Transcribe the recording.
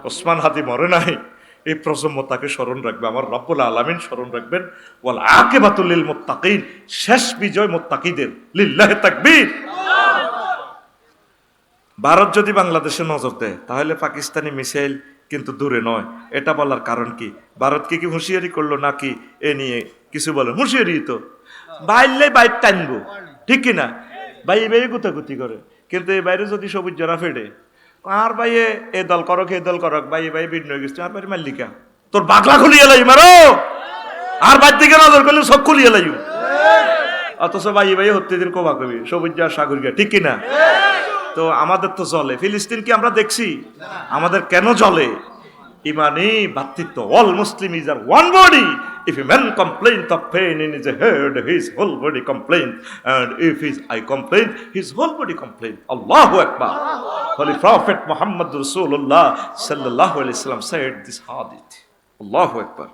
ওসমান হাদি মরে নাই, এই প্রজন্ম তাকে স্মরণ রাখবে, আমার রব্বুল আলামিন স্মরণ রাখবেন। ওয়াল আকিবাতুল লিল মুত্তাকিন, শেষ বিজয় মুত্তাকিদের। লিল্লাহি তাকবীর। ভারত যদি বাংলাদেশে নজর দেয় তাহলে পাকিস্তানি মিসাইল কিন্তু দূরে নয়। এটা বলার কারণ কি? ভারতকে কি হুঁশিয়ারি করলো নাকি এ নিয়ে কিছু বলে? হুঁশিয়ারি তো, বাইরলে বাইর টানবো, ঠিক কিনা? ভাই এই বাইরে গুতাগুতি করে, কিন্তু এই বাইরে যদি সবুজ জরা ফেটে, আর ভাইয়ে এ দল করক এ দল করক, ভাই ভাই ভিন্ন হয়ে গেছে, আর বাড়ি মাল্লিকা তোর বাগলা খুলিয়ে লাই মারো, আর বাড়ি থেকে নজর করলে সব খুলিয়ে লাই। অথচ ভাই ভাই হত্যে দিন কোবা কবি সবুজ জার সাগর গিয়া, ঠিক কিনা? তো আমাদের তো জলে, ফিলিস্তিন কি আমরা দেখছি? আমাদের কেন জলে? ইমানি ভাতৃত্ব, all Muslims are one body. If a man complains of pain in his head, his whole body complains, and if his eye complains, his whole body complains. Allahu Akbar. Holy Prophet Muhammad Rasulullah sallallahu alaihi wasallam said this hadith. Allahu Akbar.